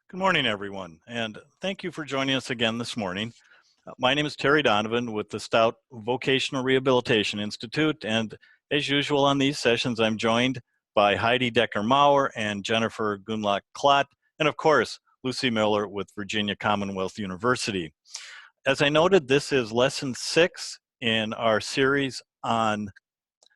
Good morning, everyone, and thank you for joining us again this morning. My name is Terry Donovan with the Stout Vocational Rehabilitation Institute, and as usual on these sessions, I'm joined by Heidi Decker-Maurer and Jennifer Gunlock-Klott, and of course, Lucy Miller with Virginia Commonwealth University. As I noted, this is lesson 6 in our series on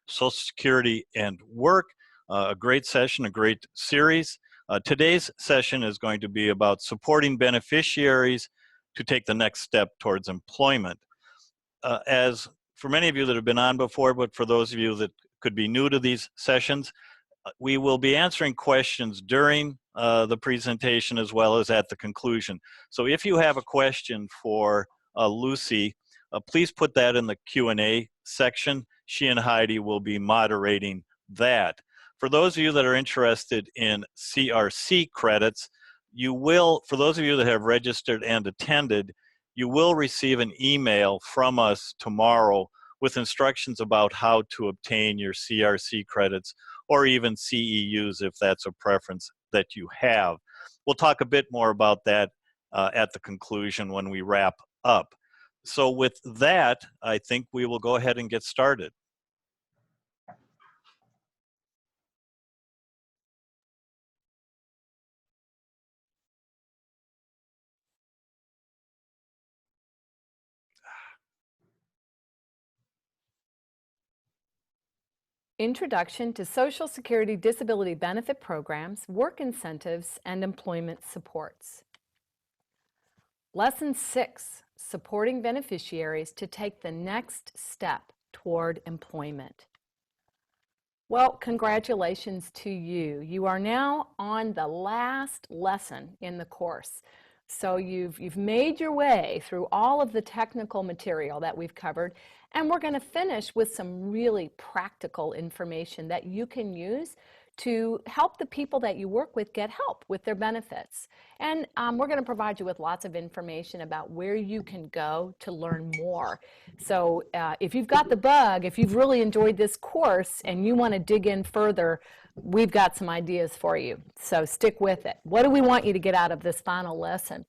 Social Security and work. A great session, a great series. Today's session is going to be about supporting beneficiaries to take the next step towards employment. As for many of you that have been on before, but for those of you that could be new to these sessions, we will be answering questions during the presentation as well as at the conclusion. So if you have a question for Lucy, please put that in the Q&A section. She and Heidi will be moderating that. For those of you that are interested in CRC credits, you will, for those of you that have registered and attended, you will receive an email from us tomorrow with instructions about how to obtain your CRC credits or even CEUs if that's a preference that you have. We'll talk a bit more about that at the conclusion when we wrap up. So with that, I think we will go ahead and get started. Introduction to Social Security Disability Benefit Programs, Work Incentives, and Employment Supports. Lesson 6, Supporting Beneficiaries to Take the Next Step Toward Employment. Well, congratulations to you. You are now on the last lesson in the course. So you've made your way through all of the technical material that we've covered, and we're going to finish with some really practical information that you can use to help the people that you work with get help with their benefits. And we're going to provide you with lots of information about where you can go to learn more. So if you've got the bug, if you've really enjoyed this course and you want to dig in further, we've got some ideas for you. So stick with it. What do we want you to get out of this final lesson?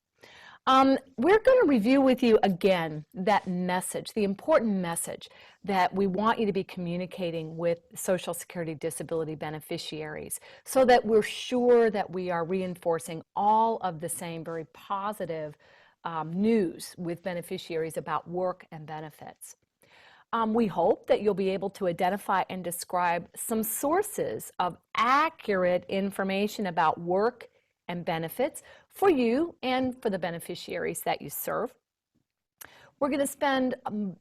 We're going to review with you again that message, the important message that we want you to be communicating with Social Security disability beneficiaries so that we're sure that we are reinforcing all of the same very positive news with beneficiaries about work and benefits. We hope that you'll be able to identify and describe some sources of accurate information about work and benefits for you and for the beneficiaries that you serve. We're going to spend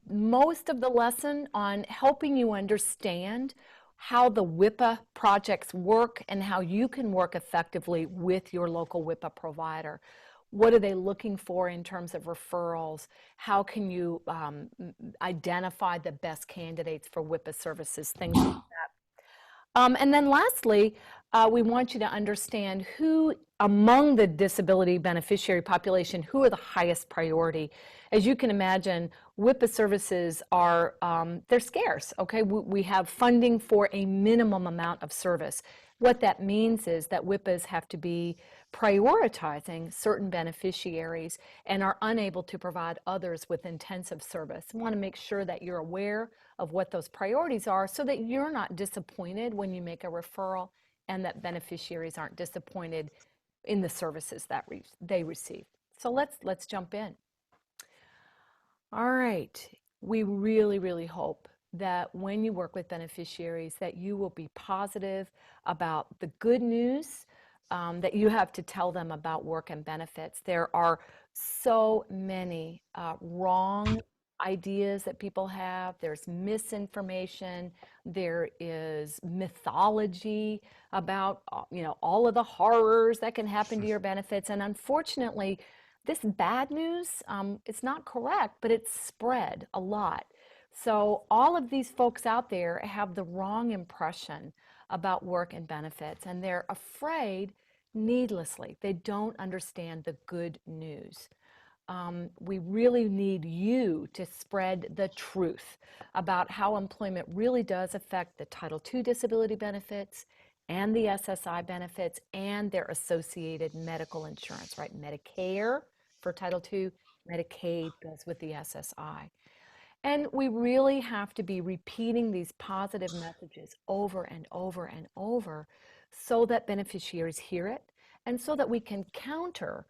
most of the lesson on helping you understand how the WIPA projects work and how you can work effectively with your local WIPA provider. What are they looking for in terms of referrals? How can you identify the best candidates for WIPA services, things like that. And then lastly, we want you to understand who among the disability beneficiary population, who are the highest priority. As you can imagine, WIPA services are, they're scarce, okay? We have funding for a minimum amount of service. What that means is that WIPAs have to be prioritizing certain beneficiaries and are unable to provide others with intensive service. We want to make sure that you're aware of what those priorities are so that you're not disappointed when you make a referral and that beneficiaries aren't disappointed in the services that they receive. So let's jump in. All right, we really hope that when you work with beneficiaries that you will be positive about the good news that you have to tell them about work and benefits. There are so many wrong ideas that people have. There's misinformation. There is mythology about all of the horrors that can happen to your benefits. And unfortunately, this bad news, it's not correct, but it's spread a lot. So all of these folks out there have the wrong impression about work and benefits, and they're afraid needlessly. They don't understand the good news. We really need you to spread the truth about how employment really does affect the Title II disability benefits and the SSI benefits and their associated medical insurance, right? Medicare for Title II, Medicaid goes with the SSI. And we really have to be repeating these positive messages over and over and over so that beneficiaries hear it and so that we can counter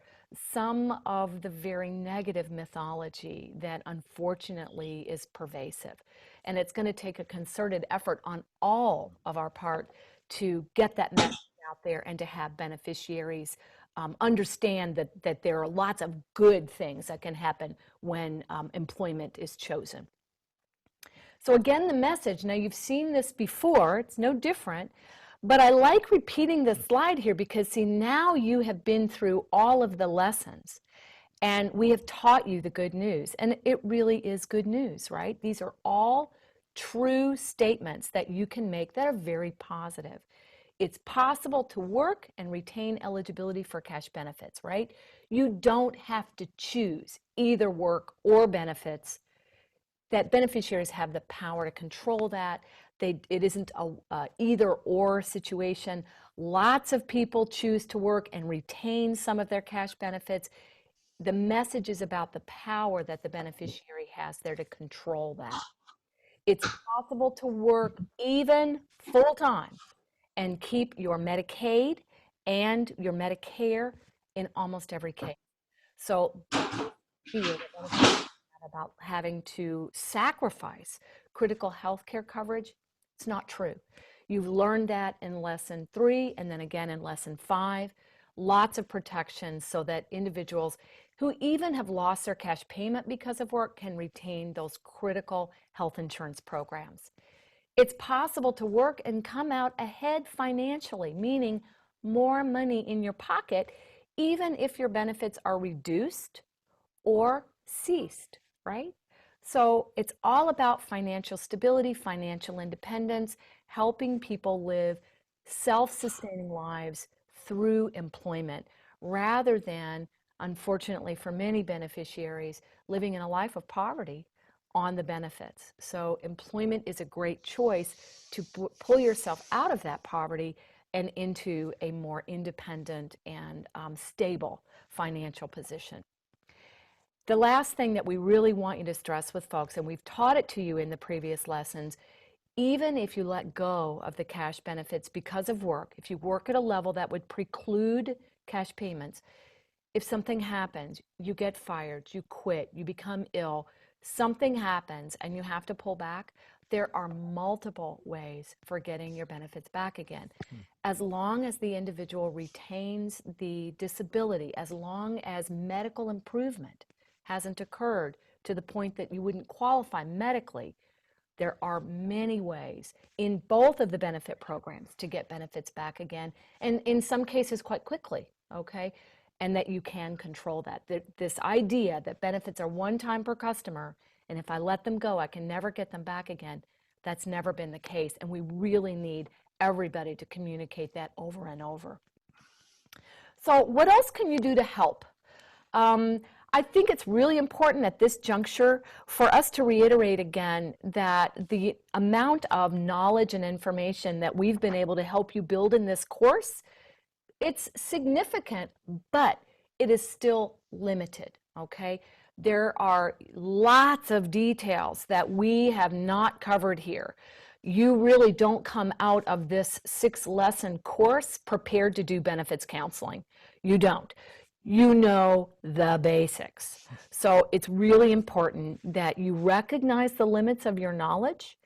some of the very negative mythology that unfortunately is pervasive. And it's going to take a concerted effort on all of our part to get that message out there and to have beneficiaries understand that there are lots of good things that can happen when employment is chosen. So again, the message, now you've seen this before, it's no different, but I like repeating this slide here because see, now you have been through all of the lessons and we have taught you the good news. And it really is good news, right? These are all true statements that you can make that are very positive. It's possible to work and retain eligibility for cash benefits, right? You don't have to choose either work or benefits. That beneficiaries have the power to control that. It isn't a either or situation. Lots of people choose to work and retain some of their cash benefits. The message is about the power that the beneficiary has there to control that. It's possible to work even full-time and keep your Medicaid and your Medicare in almost every case. So fear that about having to sacrifice critical health care coverage, it's not true. You've learned that in lesson 3 and then again in lesson 5. Lots of protections so that individuals who even have lost their cash payment because of work can retain those critical health insurance programs. It's possible to work and come out ahead financially, meaning more money in your pocket, even if your benefits are reduced or ceased, right? So it's all about financial stability, financial independence, helping people live self-sustaining lives through employment, rather than, unfortunately for many beneficiaries, living in a life of poverty on the benefits. So employment is a great choice to pull yourself out of that poverty and into a more independent and stable financial position. The last thing that we really want you to stress with folks, and we've taught it to you in the previous lessons, even if you let go of the cash benefits because of work, if you work at a level that would preclude cash payments, if something happens, you get fired, you quit, you become ill, something happens and you have to pull back, there are multiple ways for getting your benefits back again. As long as the individual retains the disability, as long as medical improvement hasn't occurred to the point that you wouldn't qualify medically, there are many ways in both of the benefit programs to get benefits back again, and in some cases quite quickly, okay? And that you can control that. This idea that benefits are one time per customer, and if I let them go, I can never get them back again, that's never been the case, and we really need everybody to communicate that over and over. So what else can you do to help? I think it's really important at this juncture for us to reiterate again that the amount of knowledge and information that we've been able to help you build in this course, it's significant, but it is still limited, okay? There are lots of details that we have not covered here. You really don't come out of this 6-lesson course prepared to do benefits counseling. You don't. You know the basics. So it's really important that you recognize the limits of your knowledge.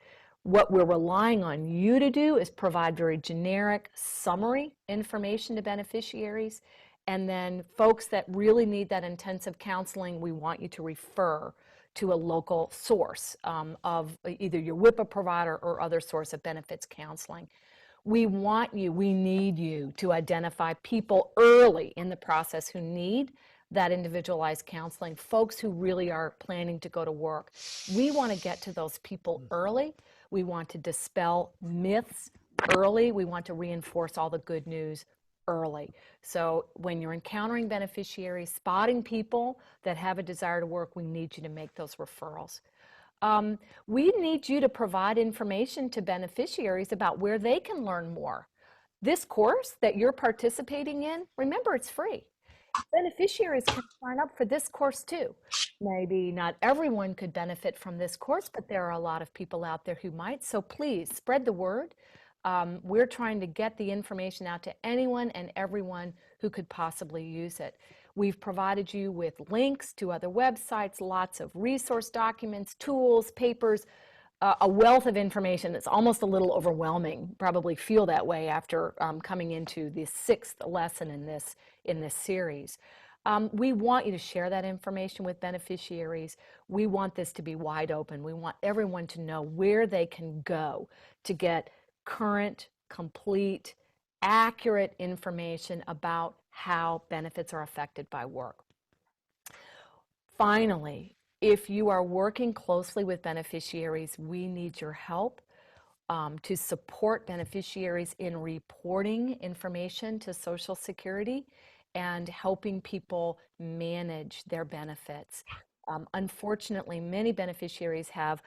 What we're relying on you to do is provide very generic summary information to beneficiaries. And then folks that really need that intensive counseling, we want you to refer to a local source of either your WIPA provider or other source of benefits counseling. We want you, we need you to identify people early in the process who need that individualized counseling, folks who really are planning to go to work. We want to get to those people early. We want to dispel myths early. We want to reinforce all the good news early. So when you're encountering beneficiaries, spotting people that have a desire to work, we need you to make those referrals. We need you to provide information to beneficiaries about where they can learn more. This course that you're participating in, remember, it's free. Beneficiaries can sign up for this course too. Maybe not everyone could benefit from this course, but there are a lot of people out there who might. So please spread the word. We're trying to get the information out to anyone and everyone who could possibly use it. We've provided you with links to other websites, lots of resource documents, tools, papers, a wealth of information that's almost a little overwhelming. Probably feel that way after coming into the 6th lesson in this series. We want you to share that information with beneficiaries. We want this to be wide open. We want everyone to know where they can go to get current, complete, accurate information about how benefits are affected by work. Finally, if you are working closely with beneficiaries, we need your help to support beneficiaries in reporting information to Social Security and helping people manage their benefits. Unfortunately, many beneficiaries have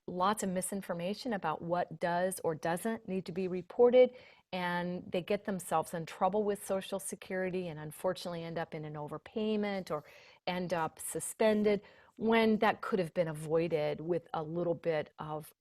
lots of misinformation about what does or doesn't need to be reported, and they get themselves in trouble with Social Security and unfortunately end up in an overpayment or end up suspended when that could have been avoided with a little bit of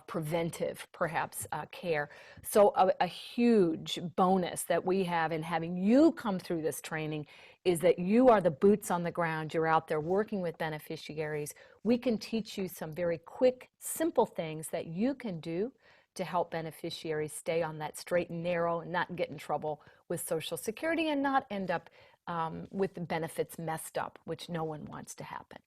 preventive, perhaps, care. So a huge bonus that we have in having you come through this training is that you are the boots on the ground. You're out there working with beneficiaries. We can teach you some very quick, simple things that you can do to help beneficiaries stay on that straight and narrow and not get in trouble with Social Security and not end up with the benefits messed up, which no one wants to happen.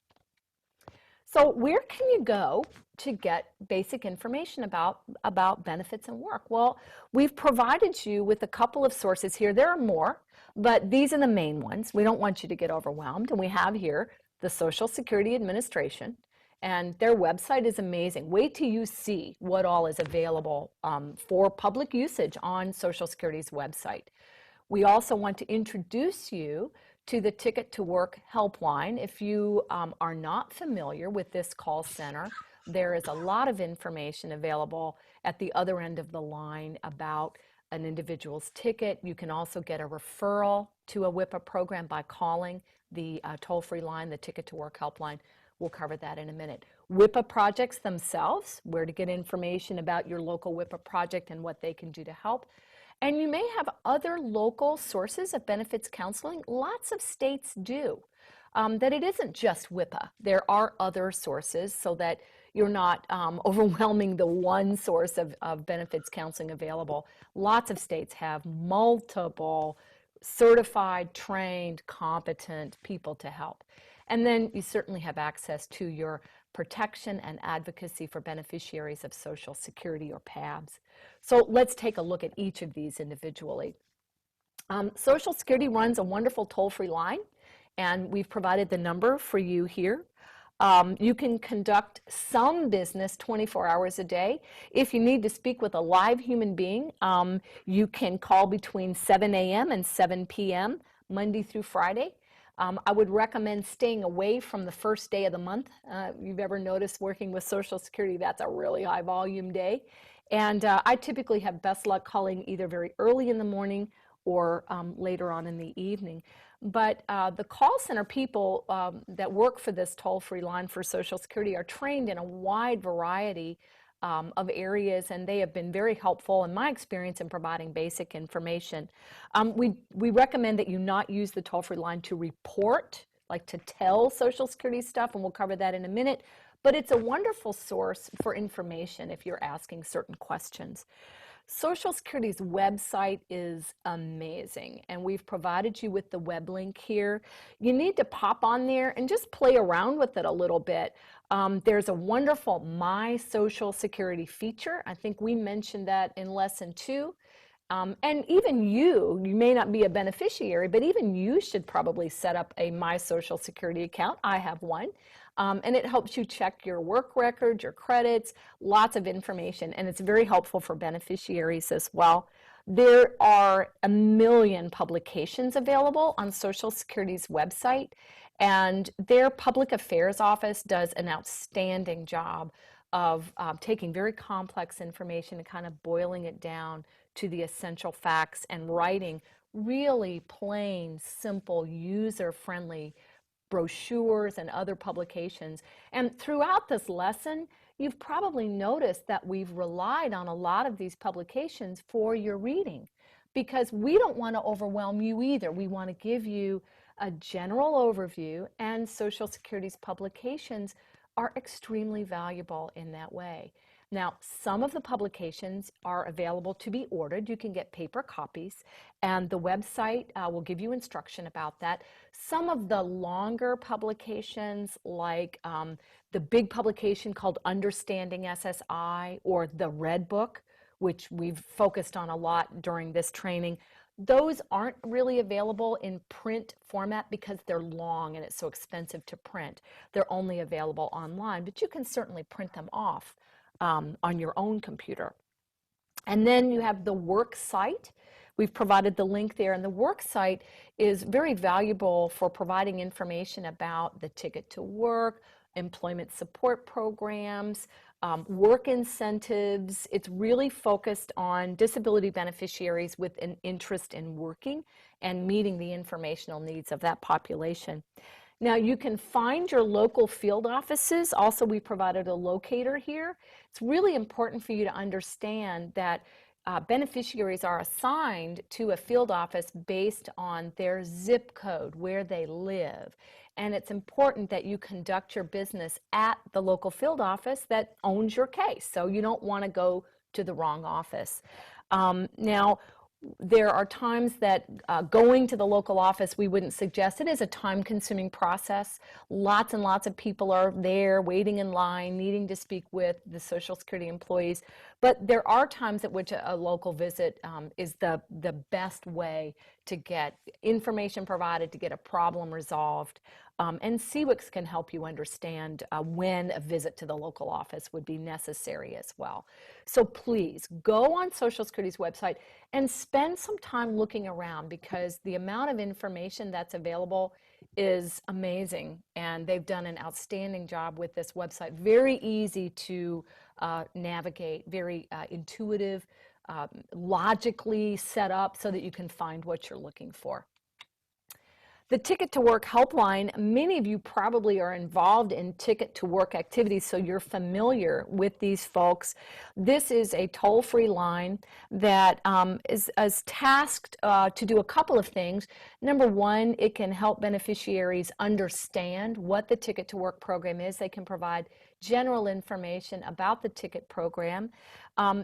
So where can you go to get basic information about benefits and work? Well, we've provided you with a couple of sources here. There are more, but these are the main ones. We don't want you to get overwhelmed. And we have here the Social Security Administration, and their website is amazing. Wait till you see what all is available for public usage on Social Security's website. We also want to introduce you to the Ticket to Work helpline. If you are not familiar with this call center, there is a lot of information available at the other end of the line about an individual's ticket. You can also get a referral to a WIPA program by calling the toll-free line, the Ticket to Work helpline. We'll cover that in a minute. WIPA projects themselves, where to get information about your local WIPA project and what they can do to help. And you may have other local sources of benefits counseling. Lots of states do. That it isn't just WIPA. There are other sources so that you're not overwhelming the one source of benefits counseling available. Lots of states have multiple certified, trained, competent people to help. And then you certainly have access to your protection and advocacy for beneficiaries of Social Security or PABs. So let's take a look at each of these individually. Social Security runs a wonderful toll-free line, and we've provided the number for you here. You can conduct some business 24 hours a day. If you need to speak with a live human being, you can call between 7 a.m. and 7 p.m. Monday through Friday. I would recommend staying away from the first day of the month. You've ever noticed working with Social Security, that's a really high volume day. And I typically have best luck calling either very early in the morning or later on in the evening. But the call center people that work for this toll-free line for Social Security are trained in a wide variety of areas, and they have been very helpful in my experience in providing basic information. We recommend that you not use the toll-free line to report, like to tell Social Security stuff, and we'll cover that in a minute, but it's a wonderful source for information if you're asking certain questions. Social Security's website is amazing, and we've provided you with the web link here. You need to pop on there and just play around with it a little bit. There's a wonderful My Social Security feature. I think we mentioned that in lesson 2. And even you may not be a beneficiary, but even you should probably set up a My Social Security account. I have one. And it helps you check your work record, your credits, lots of information, and it's very helpful for beneficiaries as well. There are a million publications available on Social Security's website, and their public affairs office does an outstanding job of taking very complex information and kind of boiling it down to the essential facts and writing really plain, simple, user-friendly brochures and other publications. And throughout this lesson, you've probably noticed that we've relied on a lot of these publications for your reading because we don't want to overwhelm you either. We want to give you a general overview, and Social Security's publications are extremely valuable in that way. Now, some of the publications are available to be ordered. You can get paper copies, and the website will give you instruction about that. Some of the longer publications, like the big publication called Understanding SSI or the Red Book, which we've focused on a lot during this training, those aren't really available in print format because they're long and it's so expensive to print. They're only available online, but you can certainly print them off on your own computer. And then you have the work site. We've provided the link there, and the work site is very valuable for providing information about the Ticket to Work, employment support programs, work incentives. It's really focused on disability beneficiaries with an interest in working and meeting the informational needs of that population. Now, you can find your local field offices. Also, we provided a locator here. It's really important for you to understand that beneficiaries are assigned to a field office based on their zip code, where they live. And it's important that you conduct your business at the local field office that owns your case. So you don't want to go to the wrong office. Now, there are times that going to the local office we wouldn't suggest. It is a time-consuming process. Lots and lots of people are there waiting in line, needing to speak with the Social Security employees. But there are times at which a local visit is the best way to get information provided, to get a problem resolved. And CWICs can help you understand when a visit to the local office would be necessary as well. So please go on Social Security's website and spend some time looking around, because the amount of information that's available is amazing, and they've done an outstanding job with this website. Very easy to navigate, very intuitive, logically set up so that you can find what you're looking for. The Ticket to Work helpline, many of you probably are involved in Ticket to Work activities, so you're familiar with these folks. This is a toll-free line that is tasked to do a couple of things. Number one, it can help beneficiaries understand what the Ticket to Work program is. They can provide general information about the ticket program.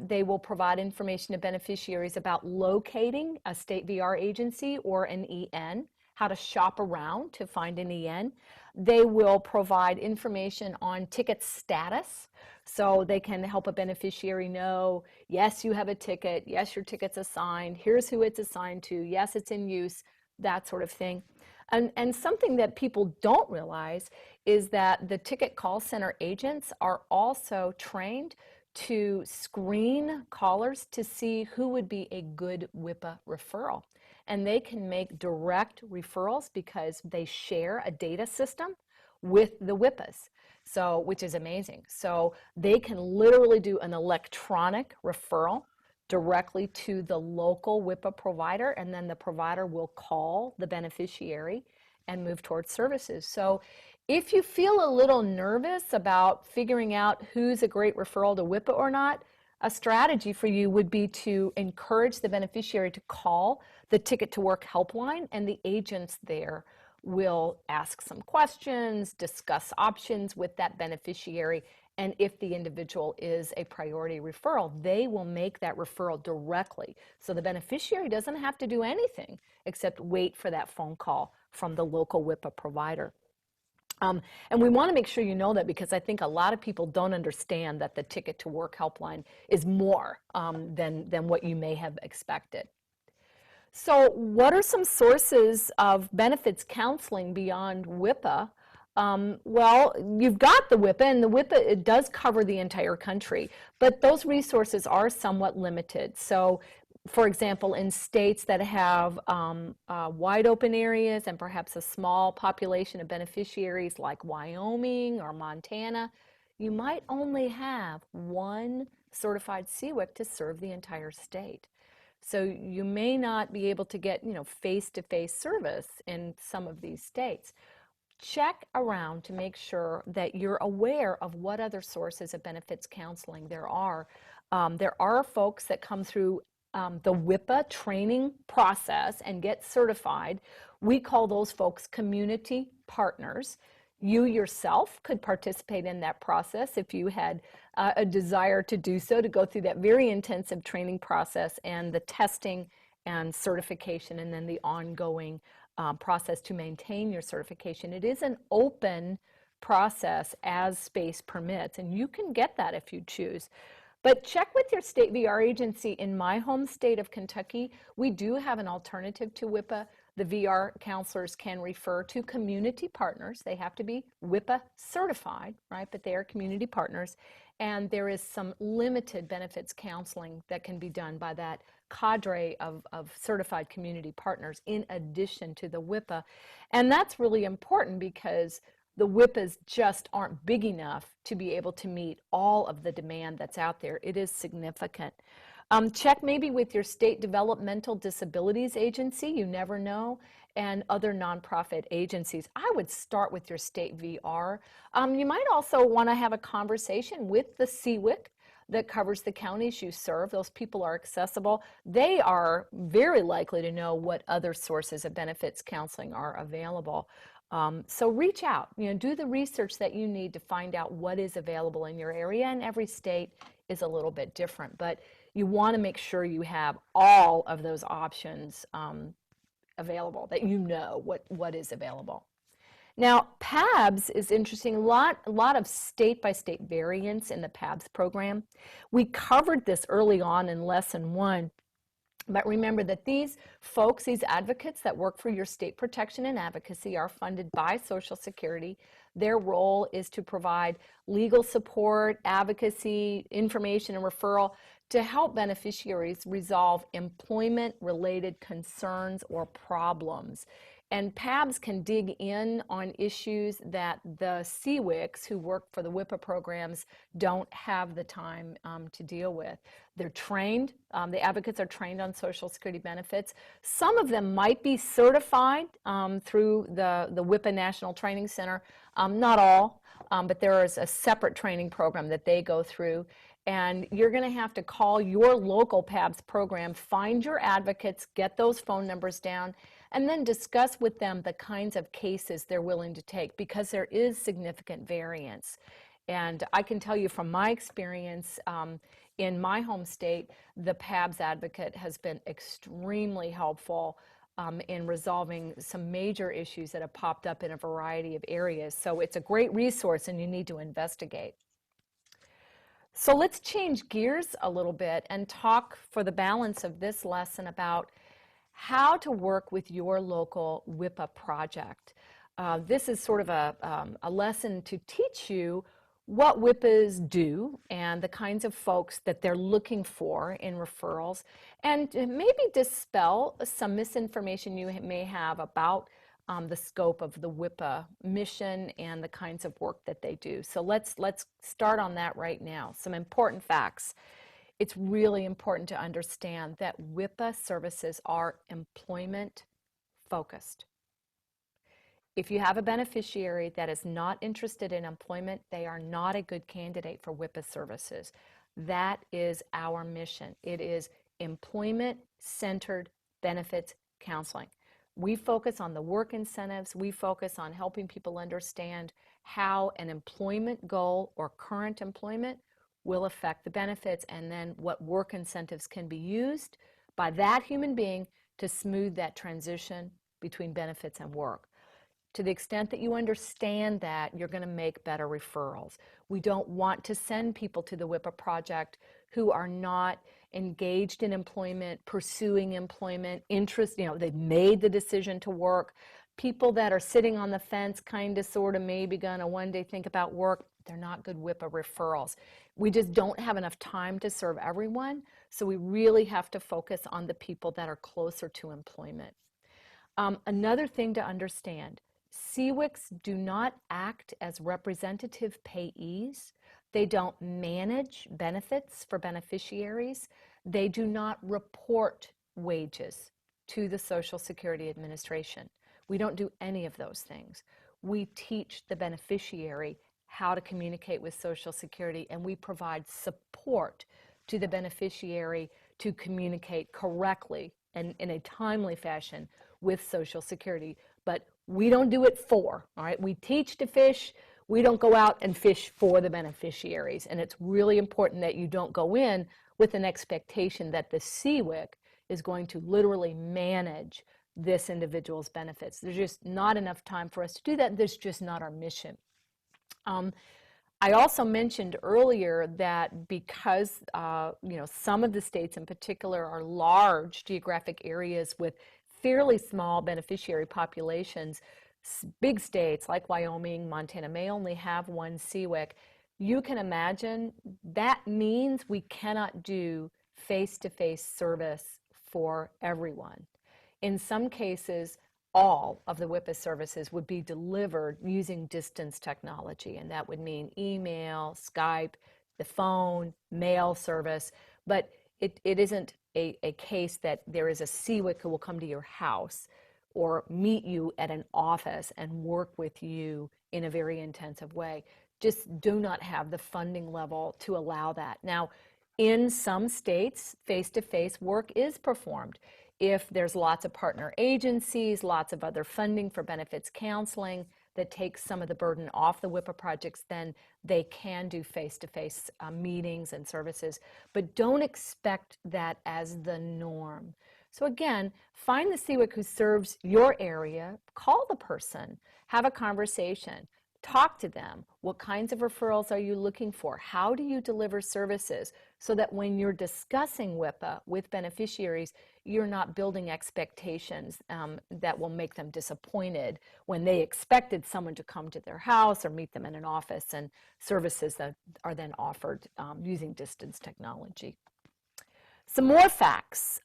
They will provide information to beneficiaries about locating a state VR agency or an EN, how to shop around to find an EN. They will provide information on ticket status, so they can help a beneficiary know, yes, you have a ticket, yes, your ticket's assigned, here's who it's assigned to, yes, it's in use, that sort of thing. And something that people don't realize is that the ticket call center agents are also trained to screen callers to see who would be a good WIPA referral. And they can make direct referrals because they share a data system with the WIPAs, so, which is amazing. So they can literally do an electronic referral directly to the local WIPA provider, and then the provider will call the beneficiary and move towards services. So if you feel a little nervous about figuring out who's a great referral to WIPA or not, a strategy for you would be to encourage the beneficiary to call the Ticket to Work helpline, and the agents there will ask some questions, discuss options with that beneficiary, and if the individual is a priority referral, they will make that referral directly. So the beneficiary doesn't have to do anything except wait for that phone call from the local WIPA provider. And we want to make sure you know that, because I think a lot of people don't understand that the Ticket to Work helpline is more than what you may have expected. So what are some sources of benefits counseling beyond WIPA? Well, you've got the WIPA, and the WIPA, it does cover the entire country, but those resources are somewhat limited. So, for example, in states that have wide open areas and perhaps a small population of beneficiaries like Wyoming or Montana, you might only have one certified CWIC to serve the entire state. So you may not be able to get, face-to-face service in some of these states. Check around to make sure that you're aware of what other sources of benefits counseling there are. There are folks that come through the WIPA training process and get certified. We call those folks community partners. You yourself could participate in that process if you had a desire to do so, to go through that very intensive training process and the testing and certification, and then the ongoing process to maintain your certification. It is an open process as space permits, and you can get that if you choose. But check with your state VR agency. In my home state of Kentucky, we do have an alternative to WIPA. The VR counselors can refer to community partners. They have to be WIPA certified, right? But they are community partners. And there is some limited benefits counseling that can be done by that cadre of certified community partners in addition to the WIPA. And that's really important because the WIPAs just aren't big enough to be able to meet all of the demand that's out there. It is significant. Check maybe with your state developmental disabilities agency, you never know, and other nonprofit agencies. I would start with your state VR. You might also want to have a conversation with the CWIC that covers the counties you serve. Those people are accessible. They are very likely to know what other sources of benefits counseling are available. So reach out, do the research that you need to find out what is available in your area, and every state is a little bit different, but you want to make sure you have all of those options available, that you know what is available. Now, PABS is interesting. A lot of state-by-state variance in the PABS program. We covered this early on in lesson 1. But remember that these folks, these advocates that work for your state protection and advocacy, are funded by Social Security. Their role is to provide legal support, advocacy, information, and referral to help beneficiaries resolve employment-related concerns or problems. And PABS can dig in on issues that the CWICs who work for the WIPA programs don't have the time to deal with. They're trained, the advocates are trained on Social Security benefits. Some of them might be certified through the WIPA National Training Center. Not all, but there is a separate training program that they go through. And you're going to have to call your local PABS program, find your advocates, get those phone numbers down, and then discuss with them the kinds of cases they're willing to take, because there is significant variance. And I can tell you from my experience in my home state, the PABS advocate has been extremely helpful in resolving some major issues that have popped up in a variety of areas. So it's a great resource, and you need to investigate. So let's change gears a little bit and talk for the balance of this lesson about how to work with your local WIPA project. This is sort of a lesson to teach you what WIPAs do and the kinds of folks that they're looking for in referrals, and maybe dispel some misinformation you may have about the scope of the WIPA mission and the kinds of work that they do. So let's start on that right now. Some important facts. It's really important to understand that WIPA services are employment focused. If you have a beneficiary that is not interested in employment, they are not a good candidate for WIPA services. That is our mission. It is employment-centered benefits counseling. We focus on the work incentives. We focus on helping people understand how an employment goal or current employment will affect the benefits, and then what work incentives can be used by that human being to smooth that transition between benefits and work. To the extent that you understand that, you're going to make better referrals. We don't want to send people to the WIPA project who are not engaged in employment, pursuing employment, they've made the decision to work. People that are sitting on the fence, kind of, sort of, maybe gonna one day think about work, they're not good WIPA referrals. We just don't have enough time to serve everyone, so we really have to focus on the people that are closer to employment. Another thing to understand, CWICs do not act as representative payees. They don't manage benefits for beneficiaries. They do not report wages to the Social Security Administration. We don't do any of those things. We teach the beneficiary how to communicate with Social Security, and we provide support to the beneficiary to communicate correctly and in a timely fashion with Social Security. But we don't do it all right? We teach to fish. We don't go out and fish for the beneficiaries. And it's really important that you don't go in with an expectation that the CWIC is going to literally manage this individual's benefits. There's just not enough time for us to do that. That's just not our mission. I also mentioned earlier that because some of the states in particular are large geographic areas with fairly small beneficiary populations, big states like Wyoming, Montana may only have one CWIC. You can imagine that means we cannot do face-to-face service for everyone. In some cases, all of the WIPA services would be delivered using distance technology, and that would mean email, Skype, the phone, mail service, but it isn't a case that there is a CWIC who will come to your house or meet you at an office and work with you in a very intensive way. Just do not have the funding level to allow that. Now, in some states, face-to-face work is performed. If there's lots of partner agencies, lots of other funding for benefits counseling that takes some of the burden off the WIPA projects, then they can do face-to-face meetings and services. But don't expect that as the norm. So again, find the CWIC who serves your area, call the person, have a conversation, talk to them. What kinds of referrals are you looking for? How do you deliver services? So that when you're discussing WIPA with beneficiaries, you're not building expectations that will make them disappointed when they expected someone to come to their house or meet them in an office, and services that are then offered using distance technology. Some more facts.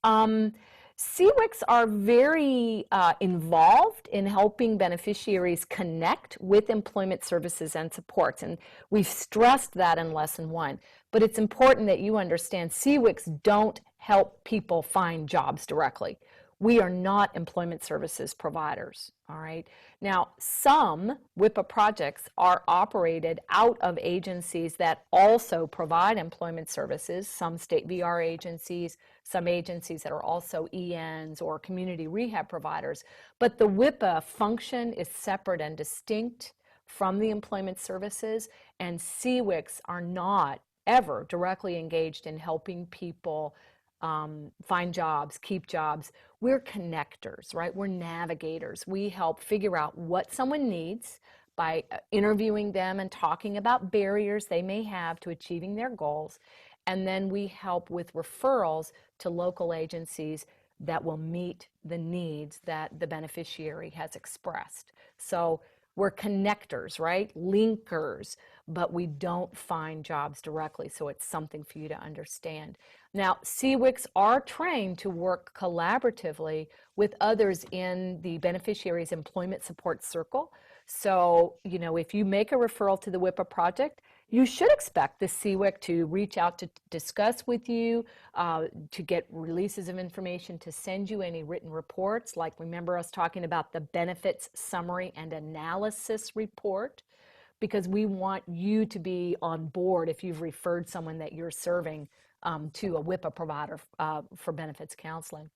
CWICs are very involved in helping beneficiaries connect with employment services and supports, and we've stressed that in Lesson 1. But it's important that you understand CWICs don't help people find jobs directly. We are not employment services providers, all right? Now, some WIPA projects are operated out of agencies that also provide employment services, some state VR agencies, some agencies that are also ENs or community rehab providers. But the WIPA function is separate and distinct from the employment services, and CWICs are not ever directly engaged in helping people find jobs, keep jobs. We're connectors, right? We're navigators. We help figure out what someone needs by interviewing them and talking about barriers they may have to achieving their goals. And then we help with referrals to local agencies that will meet the needs that the beneficiary has expressed. So we're connectors, right? Linkers, but we don't find jobs directly, so it's something for you to understand. Now, CWICs are trained to work collaboratively with others in the beneficiary's employment support circle. So, if you make a referral to the WIPA project, you should expect the CWIC to reach out to discuss with you, to get releases of information, to send you any written reports, like remember us talking about the benefits summary and analysis report, because we want you to be on board if you've referred someone that you're serving to a WIPA provider for benefits counseling.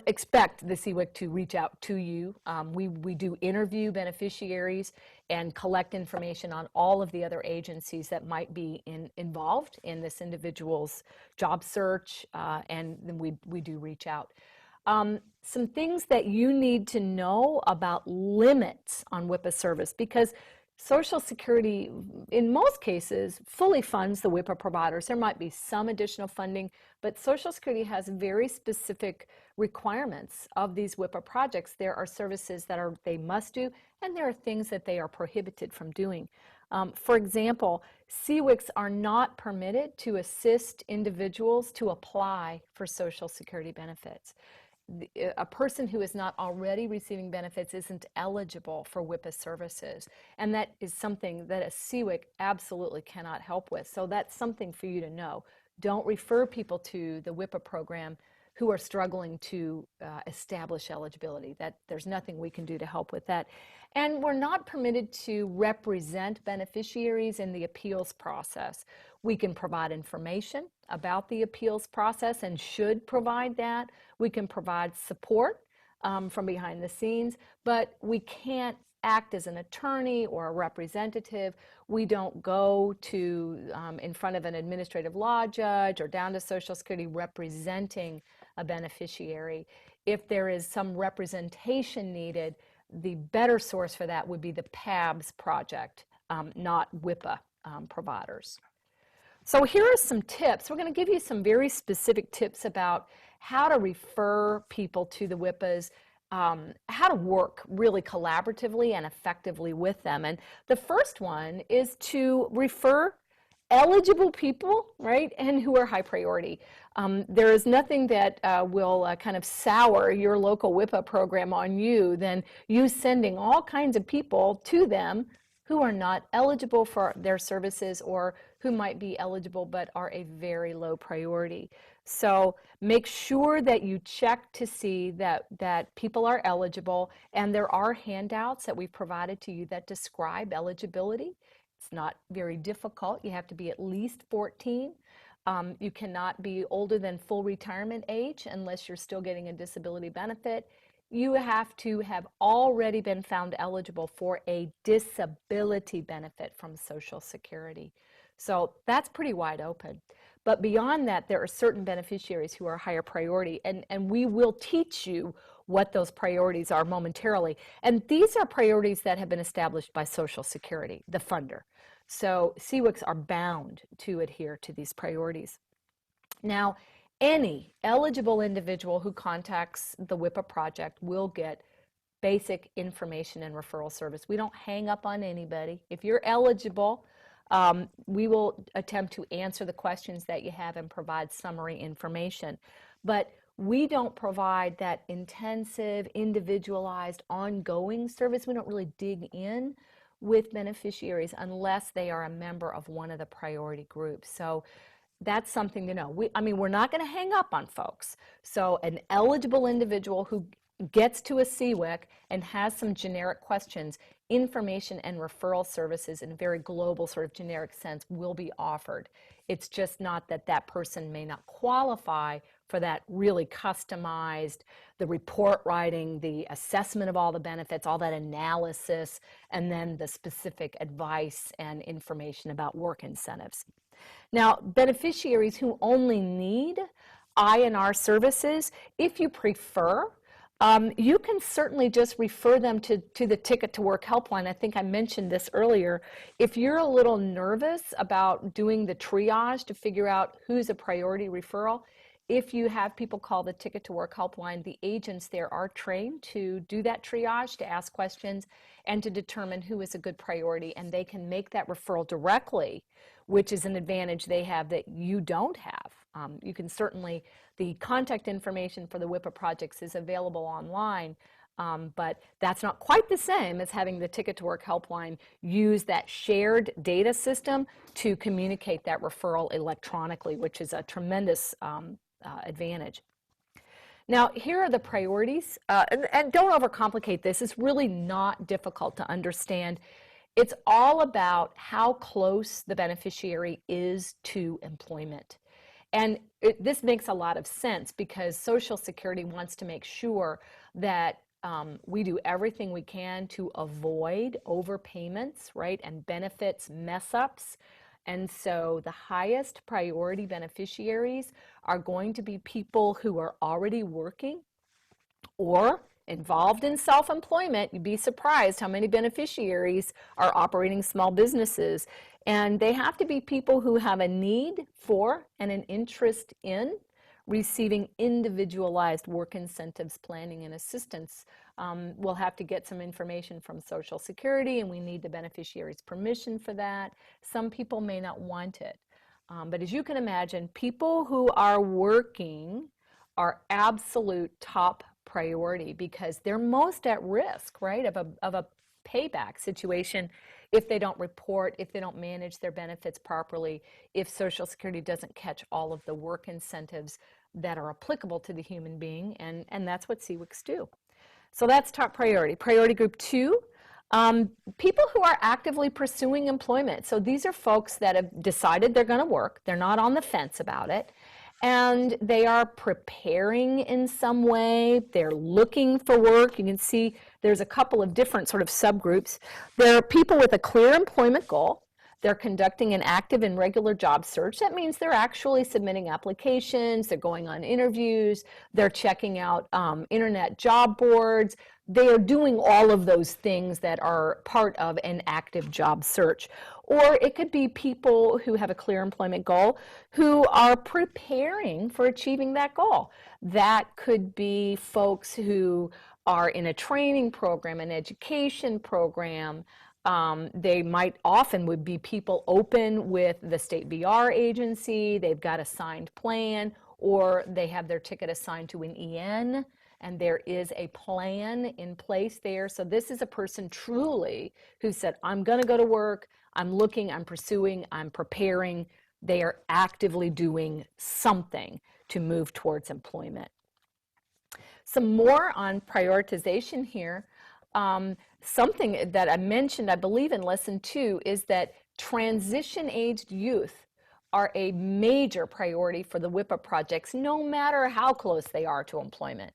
Expect the CWIC to reach out to you. We do interview beneficiaries and collect information on all of the other agencies that might be involved in this individual's job search, and then we do reach out. Some things that you need to know about limits on WIPA service, because Social Security, in most cases, fully funds the WIPA providers. There might be some additional funding, but Social Security has very specific requirements of these WIPA projects. There are services that they must do, and there are things that they are prohibited from doing. For example, CWICs are not permitted to assist individuals to apply for Social Security benefits. A person who is not already receiving benefits isn't eligible for WIPA services, and that is something that a CWIC absolutely cannot help with. So that's something for you to know. Don't refer people to the WIPA program who are struggling to establish eligibility. That there's nothing we can do to help with that. And we're not permitted to represent beneficiaries in the appeals process. We can provide information about the appeals process and should provide that. We can provide support from behind the scenes, but we can't act as an attorney or a representative. We don't go to in front of an administrative law judge or down to Social Security representing a beneficiary. If there is some representation needed, the better source for that would be the PABS project, not WIPA providers. So here are some tips. We're going to give you some very specific tips about how to refer people to the WIPAs, how to work really collaboratively and effectively with them. And the first one is to refer eligible people, right, and who are high priority. There is nothing that will kind of sour your local WIPA program on you than you sending all kinds of people to them who are not eligible for their services or who might be eligible but are a very low priority. So make sure that you check to see that people are eligible, and there are handouts that we've provided to you that describe eligibility. It's not very difficult. You have to be at least 14. You cannot be older than full retirement age unless you're still getting a disability benefit. You have to have already been found eligible for a disability benefit from Social Security. So that's pretty wide open. But beyond that, there are certain beneficiaries who are higher priority, and we will teach you what those priorities are momentarily. And these are priorities that have been established by Social Security, the funder. So CWICs are bound to adhere to these priorities. Now, any eligible individual who contacts the WIPA project will get basic information and referral service. We don't hang up on anybody. If you're eligible, we will attempt to answer the questions that you have and provide summary information. But we don't provide that intensive, individualized, ongoing service. We don't really dig in with beneficiaries unless they are a member of one of the priority groups. So that's something to know. We're not going to hang up on folks. So an eligible individual who gets to a CWIC and has some generic questions, information and referral services in a very global sort of generic sense will be offered. It's just not that that person may not qualify for that really customized, the report writing, the assessment of all the benefits, all that analysis, and then the specific advice and information about work incentives. Now, beneficiaries who only need I&R services, if you prefer, you can certainly just refer them to the Ticket to Work helpline. I think I mentioned this earlier. If you're a little nervous about doing the triage to figure out who's a priority referral, if you have people call the Ticket to Work helpline, the agents there are trained to do that triage, to ask questions, and to determine who is a good priority, and they can make that referral directly, which is an advantage they have that you don't have. You can certainly, the contact information for the WIPA projects is available online, but that's not quite the same as having the Ticket to Work helpline use that shared data system to communicate that referral electronically, which is a tremendous advantage. Now, here are the priorities, and don't overcomplicate this. It's really not difficult to understand. It's all about how close the beneficiary is to employment. And this makes a lot of sense because Social Security wants to make sure that we do everything we can to avoid overpayments, right, and benefits mess-ups. And so the highest priority beneficiaries are going to be people who are already working or involved in self-employment. You'd be surprised how many beneficiaries are operating small businesses. And they have to be people who have a need for and an interest in receiving individualized work incentives planning and assistance. We'll have to get some information from Social Security, and we need the beneficiary's permission for that. Some people may not want it. But as you can imagine, people who are working are absolute top priority because they're most at risk, right, of a payback situation if they don't report, if they don't manage their benefits properly, if Social Security doesn't catch all of the work incentives that are applicable to the human being, and that's what CWICs do. So that's top priority. Priority group 2, people who are actively pursuing employment. So these are folks that have decided they're going to work. They're not on the fence about it. And they are preparing in some way. They're looking for work. You can see there's a couple of different sort of subgroups. There are people with a clear employment goal. They're conducting an active and regular job search. That means they're actually submitting applications, they're going on interviews, they're checking out internet job boards. They are doing all of those things that are part of an active job search. Or it could be people who have a clear employment goal who are preparing for achieving that goal. That could be folks who are in a training program, an education program. They might often would be people open with the state VR agency, they've got a signed plan, or they have their ticket assigned to an EN, and there is a plan in place there. So this is a person truly who said, I'm going to go to work, I'm looking, I'm pursuing, I'm preparing. They are actively doing something to move towards employment. Some more on prioritization here. Something that I mentioned, I believe in lesson 2, is that transition-aged youth are a major priority for the WIPA projects, no matter how close they are to employment.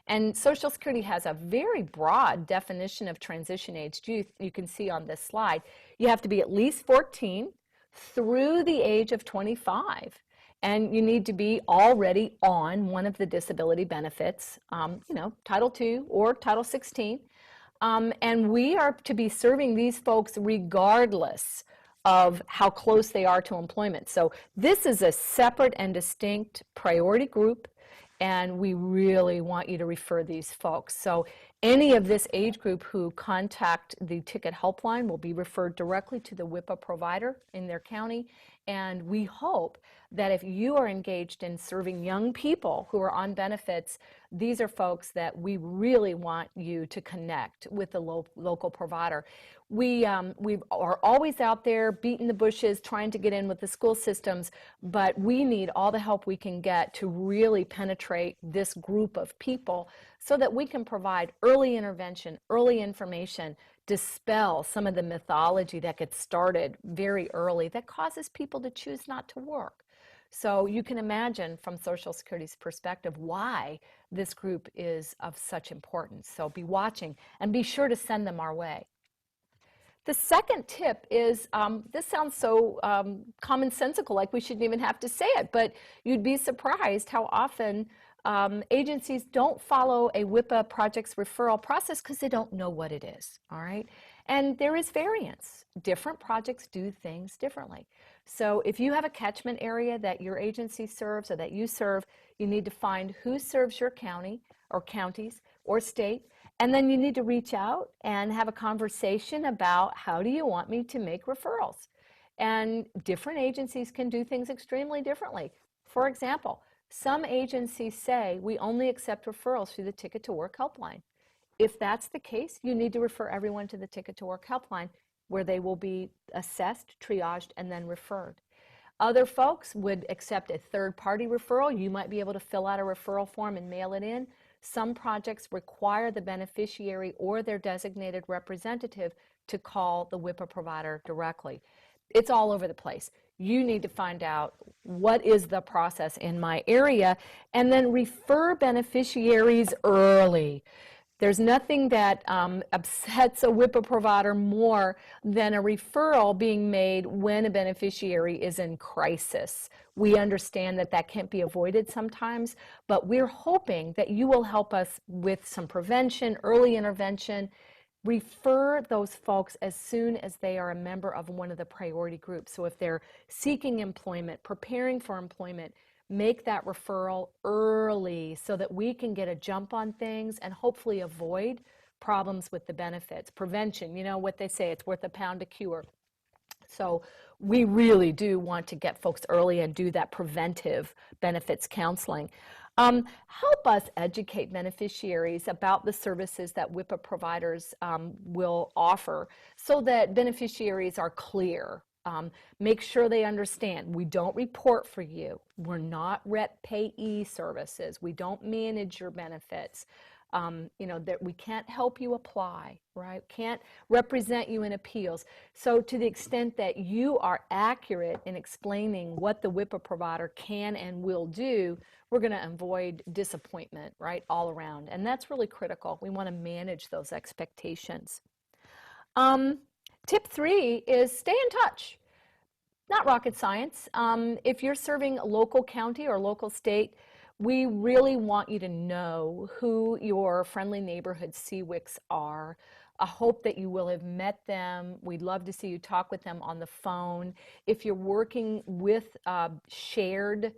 And Social Security has a very broad definition of transition-aged youth. You can see on this slide. You have to be at least 14 through the age of 25. And you need to be already on one of the disability benefits, Title II or Title 16. And we are to be serving these folks regardless of how close they are to employment. So this is a separate and distinct priority group, and we really want you to refer these folks. So any of this age group who contact the ticket helpline will be referred directly to the WIPA provider in their county. And we hope that if you are engaged in serving young people who are on benefits, these are folks that we really want you to connect with the local provider. We are always out there beating the bushes, trying to get in with the school systems, but we need all the help we can get to really penetrate this group of people so that we can provide early intervention, early information, dispel some of the mythology that gets started very early that causes people to choose not to work. So you can imagine from Social Security's perspective why this group is of such importance. So be watching and be sure to send them our way. The second tip is, this sounds so commonsensical, like we shouldn't even have to say it, but you'd be surprised how often agencies don't follow a WIPA projects referral process because they don't know what it is, all right? And there is variance. Different projects do things differently. So if you have a catchment area that your agency serves or that you serve, you need to find who serves your county or counties or state, and then you need to reach out and have a conversation about how do you want me to make referrals. And different agencies can do things extremely differently. For example, some agencies say we only accept referrals through the Ticket to Work helpline. If that's the case, you need to refer everyone to the Ticket to Work helpline where they will be assessed, triaged, and then referred. Other folks would accept a third-party referral. You might be able to fill out a referral form and mail it in. Some projects require the beneficiary or their designated representative to call the WIPA provider directly. It's all over the place. You need to find out what is the process in my area and then refer beneficiaries early. There's nothing that upsets a WIPA provider more than a referral being made when a beneficiary is in crisis. We understand that that can't be avoided sometimes, but we're hoping that you will help us with some prevention, early intervention. Refer those folks as soon as they are a member of one of the priority groups. So if they're seeking employment, preparing for employment, make that referral early so that we can get a jump on things and hopefully avoid problems with the benefits. Prevention, you know what they say, it's worth a pound to cure. So we really do want to get folks early and do that preventive benefits counseling. Help us educate beneficiaries about the services that WIPA providers will offer so that beneficiaries are clear. Make sure they understand we don't report for you. We're not rep payee services. We don't manage your benefits. That we can't help you apply, right? Can't represent you in appeals. So to the extent that you are accurate in explaining what the WIPA provider can and will do, we're going to avoid disappointment, right, all around. And that's really critical. We want to manage those expectations. Tip 3 is stay in touch. Not rocket science. If you're serving a local county or local state, we really want you to know who your friendly neighborhood CWICs are. I hope that you will have met them. We'd love to see you talk with them on the phone. If you're working with shared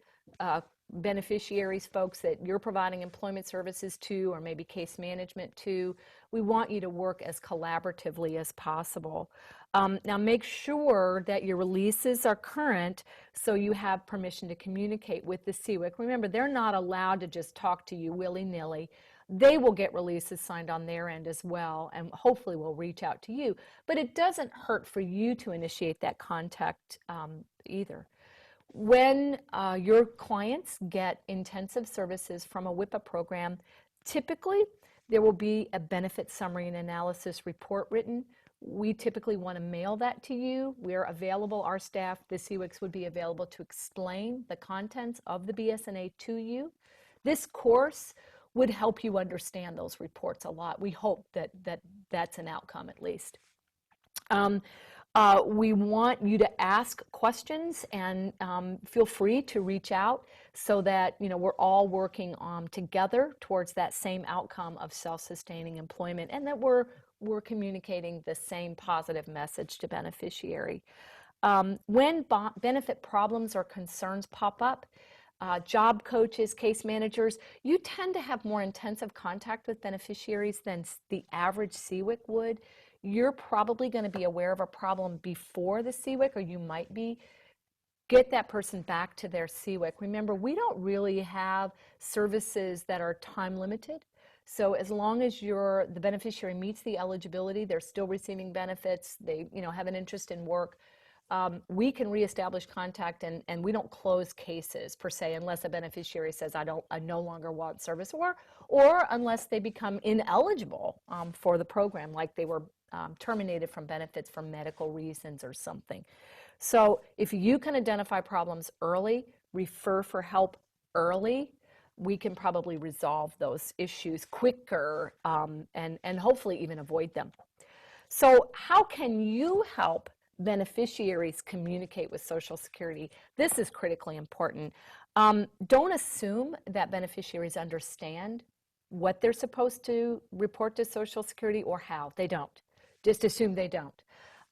beneficiaries, folks that you're providing employment services to or maybe case management to, we want you to work as collaboratively as possible. Now make sure that your releases are current so you have permission to communicate with the CWIC. Remember, they're not allowed to just talk to you willy-nilly. They will get releases signed on their end as well, and hopefully will reach out to you. But it doesn't hurt for you to initiate that contact either. When your clients get intensive services from a WIPA program, typically there will be a benefit summary and analysis report written. We typically want to mail that to you. We're available, our staff, the CWICs would be available to explain the contents of the BSNA to you. This course would help you understand those reports a lot. We hope that that's an outcome at least. We want you to ask questions and feel free to reach out so that we're all working together towards that same outcome of self-sustaining employment, and that we're communicating the same positive message to beneficiary. When benefit problems or concerns pop up, job coaches, case managers, you tend to have more intensive contact with beneficiaries than the average CWIC would. You're probably going to be aware of a problem before the CWIC, or you might be. Get that person back to their CWIC. Remember, we don't really have services that are time limited. So as long as the beneficiary meets the eligibility, they're still receiving benefits, they have an interest in work, we can reestablish contact, and we don't close cases per se unless a beneficiary says I no longer want service, or unless they become ineligible for the program, like they were terminated from benefits for medical reasons or something. So if you can identify problems early, refer for help early, we can probably resolve those issues quicker and hopefully even avoid them. So how can you help beneficiaries communicate with Social Security? This is critically important. Don't assume that beneficiaries understand what they're supposed to report to Social Security or how. They don't. Just assume they don't.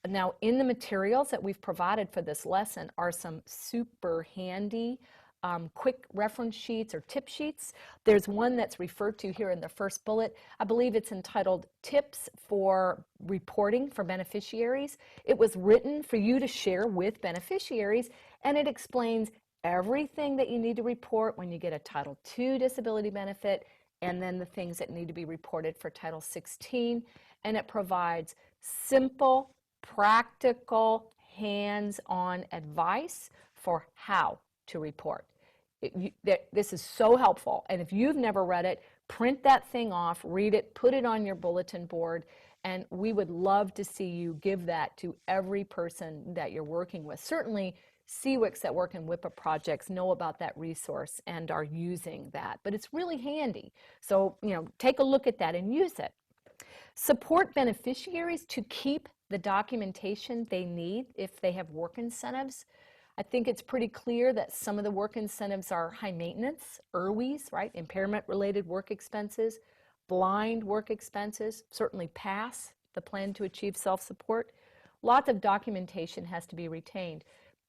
Now, in the materials that we've provided for this lesson are some super handy quick reference sheets or tip sheets. There's one that's referred to here in the first bullet. I believe it's entitled Tips for Reporting for Beneficiaries. It was written for you to share with beneficiaries, and it explains everything that you need to report when you get a Title II disability benefit, and then the things that need to be reported for Title 16. And it provides simple, practical, hands-on advice for how to report. This is so helpful, and if you've never read it, print that thing off, read it, put it on your bulletin board, and we would love to see you give that to every person that you're working with. Certainly, CWICs that work in WIPA projects know about that resource and are using that, but it's really handy. So, take a look at that and use it. Support beneficiaries to keep the documentation they need if they have work incentives. I think it's pretty clear that some of the work incentives are high maintenance, IRWIs, right? Impairment-related work expenses, blind work expenses, certainly PASS, the plan to achieve self-support. Lots of documentation has to be retained.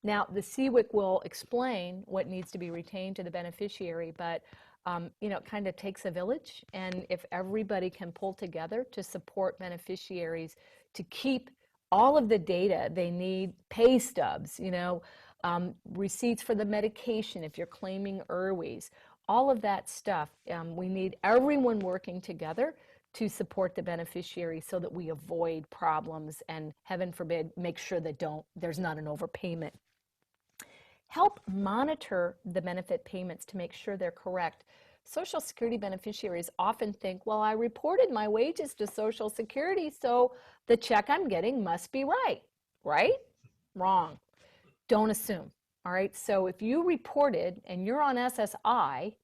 Now, the CWIC will explain what needs to be retained to the beneficiary, but it kind of takes a village, and if everybody can pull together to support beneficiaries to keep all of the data they need, pay stubs, receipts for the medication if you're claiming IRWIs, all of that stuff. We need everyone working together to support the beneficiary so that we avoid problems and, heaven forbid, make sure that there's not an overpayment. Help monitor the benefit payments to make sure they're correct. Social Security beneficiaries often think, well, I reported my wages to Social Security, so the check I'm getting must be right. Right? Wrong. Don't assume. All right, so if you reported and you're on SSI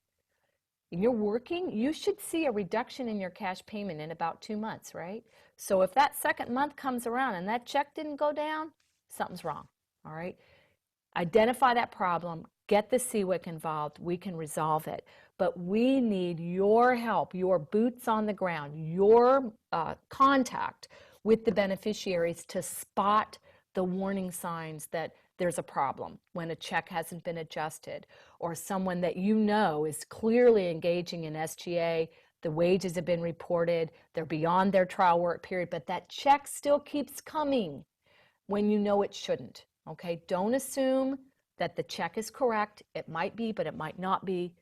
and you're working, you should see a reduction in your cash payment in about 2 months, right? So if that second month comes around and that check didn't go down, something's wrong. All right, identify that problem, get the CWIC involved, we can resolve it. But we need your help, your boots on the ground, your contact with the beneficiaries to spot the warning signs that there's a problem when a check hasn't been adjusted, or someone that you know is clearly engaging in SGA, the wages have been reported, they're beyond their trial work period, but that check still keeps coming when you know it shouldn't. Okay, don't assume that the check is correct. It might be, but it might not be.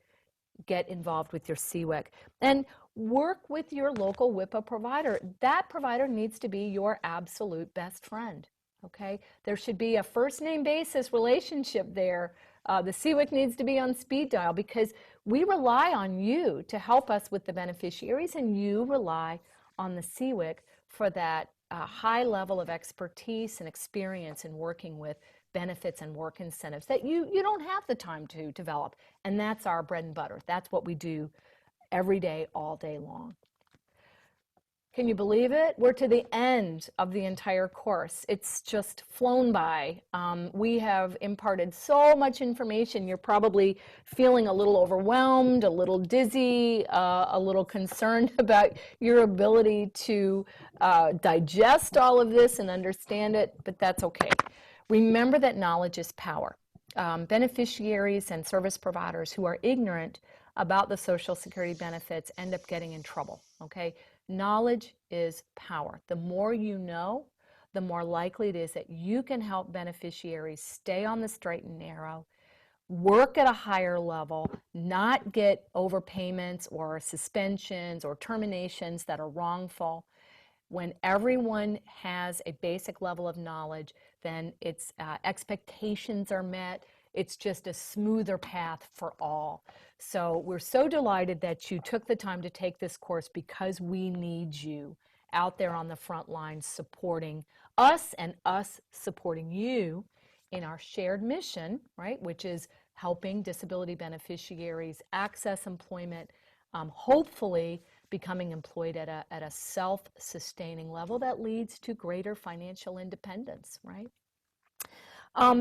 Get involved with your CWIC and work with your local WIPA provider. That provider needs to be your absolute best friend. Okay, there should be a first name basis relationship there. The CWIC needs to be on speed dial because we rely on you to help us with the beneficiaries, and you rely on the CWIC for that high level of expertise and experience in working with benefits and work incentives that you don't have the time to develop. And that's our bread and butter. That's what we do every day, all day long. Can you believe it? We're to the end of the entire course. It's just flown by. We have imparted so much information. You're probably feeling a little overwhelmed, a little dizzy, a little concerned about your ability to digest all of this and understand it, but that's okay. Remember that knowledge is power. Beneficiaries and service providers who are ignorant about the Social Security benefits end up getting in trouble, okay? Knowledge is power. The more you know, the more likely it is that you can help beneficiaries stay on the straight and narrow, work at a higher level, not get overpayments or suspensions or terminations that are wrongful. When everyone has a basic level of knowledge, then its expectations are met. It's just a smoother path for all. So we're so delighted that you took the time to take this course because we need you out there on the front lines supporting us and us supporting you in our shared mission, right, which is helping disability beneficiaries access employment, hopefully becoming employed at a self-sustaining level that leads to greater financial independence, right?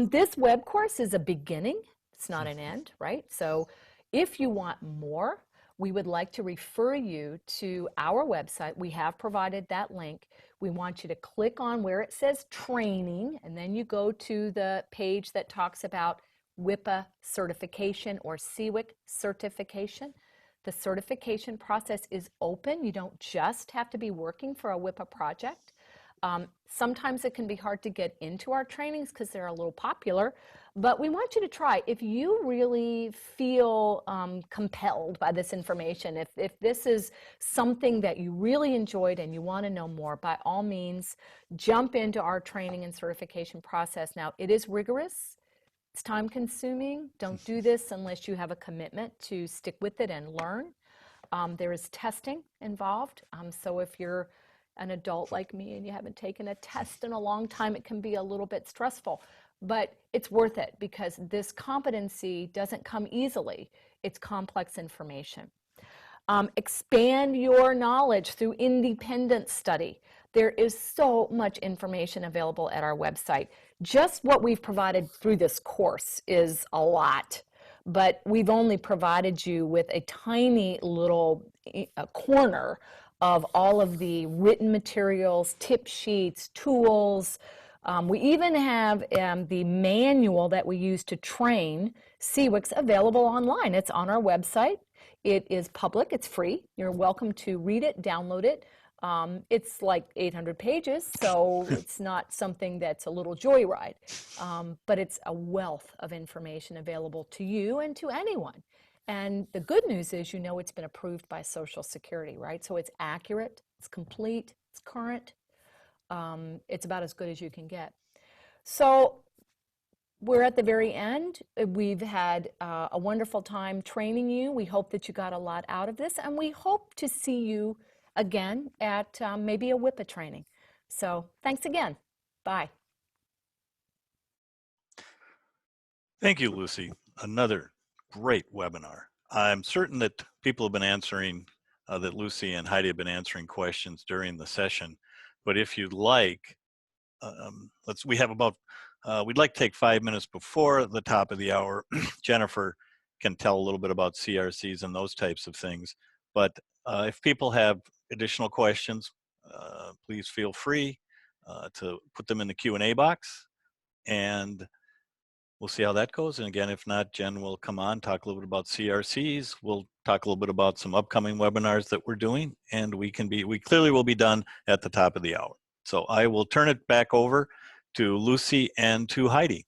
This web course is a beginning, it's not an end, right? So if you want more, we would like to refer you to our website. We have provided that link. We want you to click on where it says training, and then you go to the page that talks about WIPA certification or CWIC certification. The certification process is open. You don't just have to be working for a WIPA project. Sometimes it can be hard to get into our trainings because they're a little popular, but we want you to try. If you really feel compelled by this information, if this is something that you really enjoyed and you want to know more, by all means, jump into our training and certification process. Now, it is rigorous. It's time consuming. Don't do this unless you have a commitment to stick with it and learn. There is testing involved. So if you're an adult like me and you haven't taken a test in a long time, it can be a little bit stressful. But it's worth it because this competency doesn't come easily. It's complex information. Expand your knowledge through independent study. There is so much information available at our website. Just what we've provided through this course is a lot, but we've only provided you with a tiny little corner of all of the written materials, tip sheets, tools. We even have the manual that we use to train CWICs available online. It's on our website. It is public, it's free. You're welcome to read it, download it. It's like 800 pages, so it's not something that's a little joyride, but it's a wealth of information available to you and to anyone. And the good news is, it's been approved by Social Security, right? So it's accurate, it's complete, it's current. It's about as good as you can get. So we're at the very end. We've had a wonderful time training you. We hope that you got a lot out of this, and we hope to see you again at maybe a WIPA training. So thanks again. Bye. Thank you, Lucy. Another great webinar. I'm certain that people have been answering, that Lucy and Heidi have been answering questions during the session. But if you'd like, we have about, we'd like to take 5 minutes before the top of the hour. Jennifer can tell a little bit about CRCs and those types of things. But if people have additional questions, please feel free to put them in the Q&A box, and we'll see how that goes. And again, if not, Jen will come on, talk a little bit about CRCs. We'll talk a little bit about some upcoming webinars that we're doing, and we clearly will be done at the top of the hour. So I will turn it back over to Lucy and to Heidi.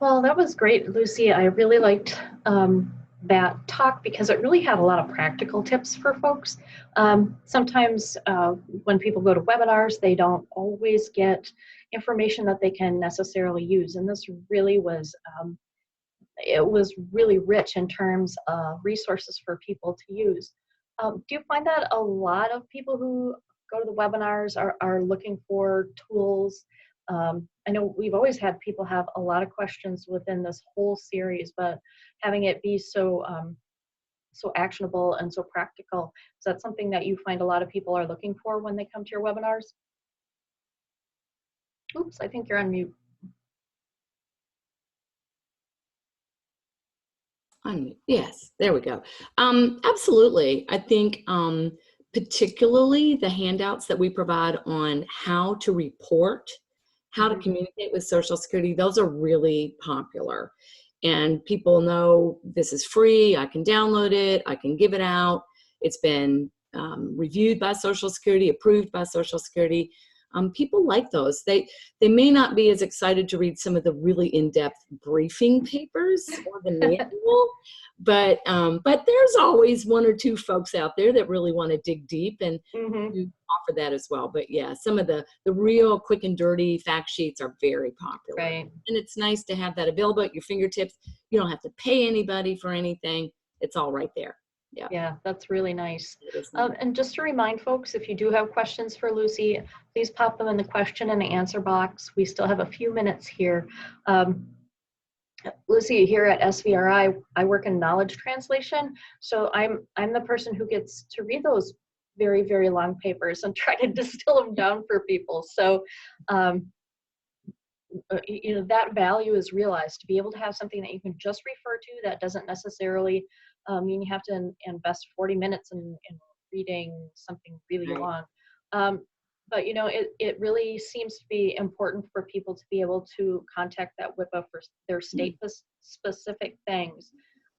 Well, that was great, Lucy. I really liked that talk because it really had a lot of practical tips for folks. Sometimes when people go to webinars, they don't always get information that they can necessarily use. And this really was, it was really rich in terms of resources for people to use. Do you find that a lot of people who go to the webinars are looking for tools? I know we've always had people have a lot of questions within this whole series, but having it be so so actionable and so practical, is that something that you find a lot of people are looking for when they come to your webinars? Oops, I think you're on mute. Yes, there we go. Absolutely. I think particularly the handouts that we provide on how to report, how to communicate with Social Security, those are really popular. And people know this is free, I can download it, I can give it out. It's been reviewed by Social Security, approved by Social Security. People like those. They may not be as excited to read some of the really in-depth briefing papers or the manual, but there's always one or two folks out there that really want to dig deep and offer that as well. But yeah, some of the real quick and dirty fact sheets are very popular. Right. And it's nice to have that available at your fingertips. You don't have to pay anybody for anything. It's all right there. Yeah. Yeah, that's really nice. Nice. And just to remind folks, if you do have questions for Lucy, please pop them in the question and answer box. We still have a few minutes here. Lucy, here at SVRI, I work in knowledge translation. So I'm the person who gets to read those very, very long papers and try to distill them down for people. So, that value is realized to be able to have something that you can just refer to that doesn't necessarily mean you have to invest 40 minutes in reading something really long. But it really seems to be important for people to be able to contact that WIPA for their state specific things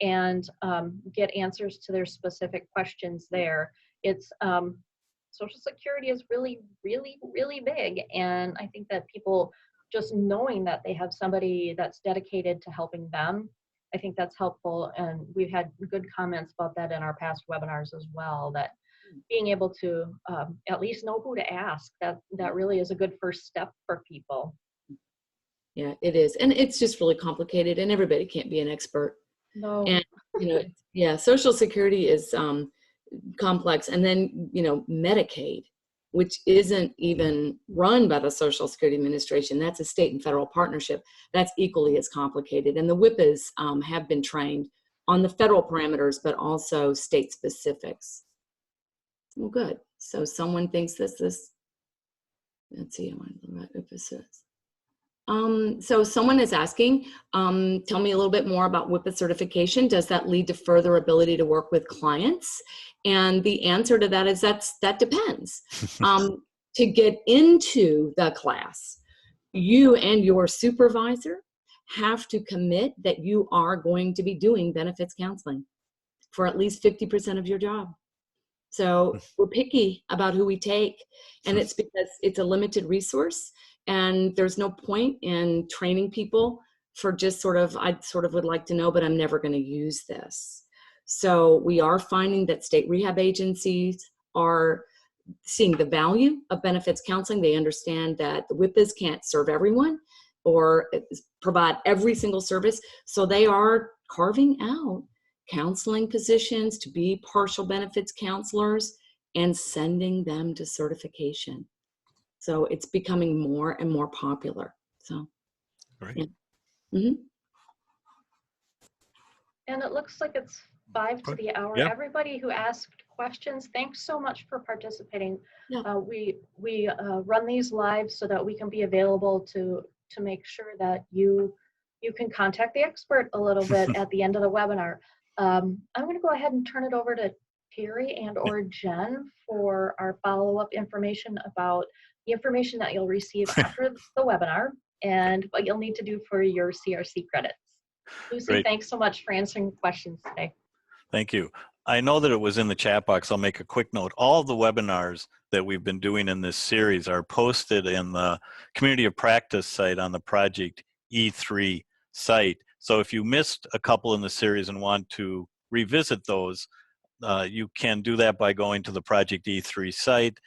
and get answers to their specific questions there. It's Social Security is really, really, really big, and I think that people just knowing that they have somebody that's dedicated to helping them, I think that's helpful. And we've had good comments about that in our past webinars as well, that being able to at least know who to ask, that really is a good first step for people. Yeah, it is. And it's just really complicated, and everybody can't be an expert. No. And, yeah, Social Security is complex. And then, Medicaid, which isn't even run by the Social Security Administration. That's a state and federal partnership. That's equally as complicated. And the WIPAs have been trained on the federal parameters, but also state specifics. Well, good. So someone thinks this is, let's see, I want to know what WIPA says. So someone is asking, tell me a little bit more about WIPA certification. Does that lead to further ability to work with clients? And the answer to that is that depends. To get into the class, you and your supervisor have to commit that you are going to be doing benefits counseling for at least 50% of your job. So we're picky about who we take, and it's because it's a limited resource, and there's no point in training people for just I sort of would like to know, but I'm never going to use this. So we are finding that state rehab agencies are seeing the value of benefits counseling. They understand that the WIPAs can't serve everyone or provide every single service. So they are carving out counseling positions to be partial benefits counselors and sending them to certification. So it's becoming more and more popular. So, Great. yeah. Mm-hmm. And it looks like it's 5 to the hour. Yeah. Everybody who asked questions, thanks so much for participating. Yeah. We run these live so that we can be available to make sure that you can contact the expert a little bit at the end of the webinar. I'm going to go ahead and turn it over to Terry and or Jen for our follow-up information about the information that you'll receive after the webinar and what you'll need to do for your CRC credits. Lucy, Great. thanks so much for answering questions today. Thank you. I know that it was in the chat box. I'll make a quick note. All the webinars that we've been doing in this series are posted in the Community of Practice site on the Project E3 site. So if you missed a couple in the series and want to revisit those, you can do that by going to the Project E3 site,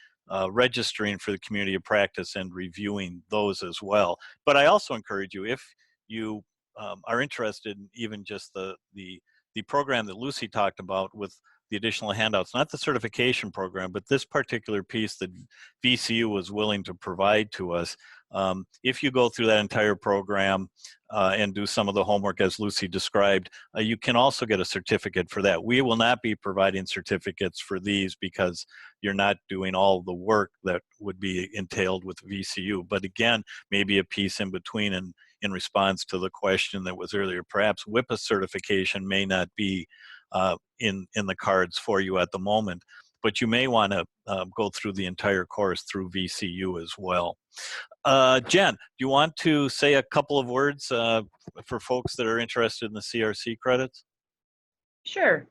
registering for the Community of Practice and reviewing those as well. But I also encourage you, if you are interested in even just the program that Lucy talked about with the additional handouts, not the certification program, but this particular piece that VCU was willing to provide to us. If you go through that entire program and do some of the homework as Lucy described, you can also get a certificate for that. We will not be providing certificates for these because you're not doing all the work that would be entailed with VCU. But again, maybe a piece in between, and in response to the question that was earlier, perhaps WIPA certification may not be in the cards for you at the moment, but you may want to go through the entire course through VCU as well. Jen, do you want to say a couple of words for folks that are interested in the CRC credits? Sure.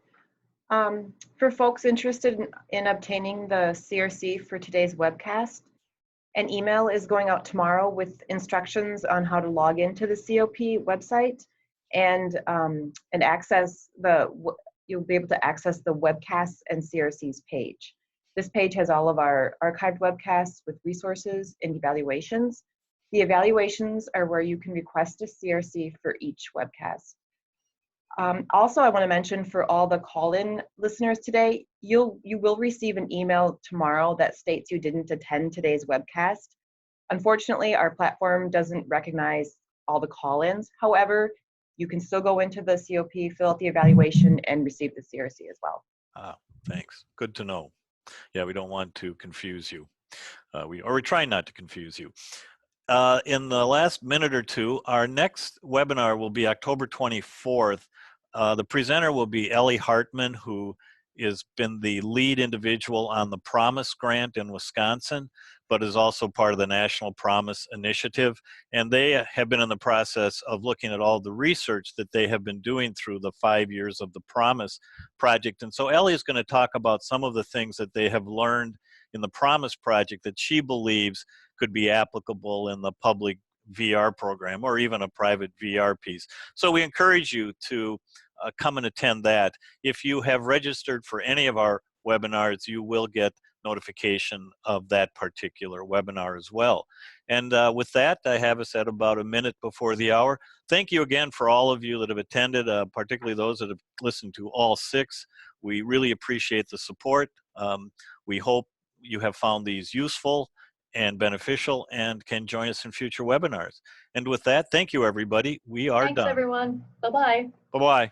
For folks interested in obtaining the CRC for today's webcast, an email is going out tomorrow with instructions on how to log into the COP website and access you'll be able to access the webcasts and CRCs page. This page has all of our archived webcasts with resources and evaluations. The evaluations are where you can request a CRC for each webcast. Also, I want to mention for all the call-in listeners today, you will receive an email tomorrow that states you didn't attend today's webcast. Unfortunately, our platform doesn't recognize all the call-ins. However, you can still go into the COP, fill out the evaluation, and receive the CRC as well. Thanks. Good to know. Yeah, we don't want to confuse you. We're trying not to confuse you. In the last minute or two, our next webinar will be October 24th. The presenter will be Ellie Hartman, who has been the lead individual on the Promise Grant in Wisconsin, but is also part of the National Promise Initiative. And they have been in the process of looking at all the research that they have been doing through the 5 years of the Promise Project. And so Ellie is going to talk about some of the things that they have learned in the Promise Project that she believes could be applicable in the public VR program or even a private VR piece. So we encourage you to come and attend that. If you have registered for any of our webinars, you will get notification of that particular webinar as well. And with that, I have us at about a minute before the hour. Thank you again for all of you that have attended, particularly those that have listened to all 6. We really appreciate the support. We hope you have found these useful and beneficial and can join us in future webinars. And with that, thank you, everybody. We are done. Thanks, everyone. Bye-bye. Bye-bye.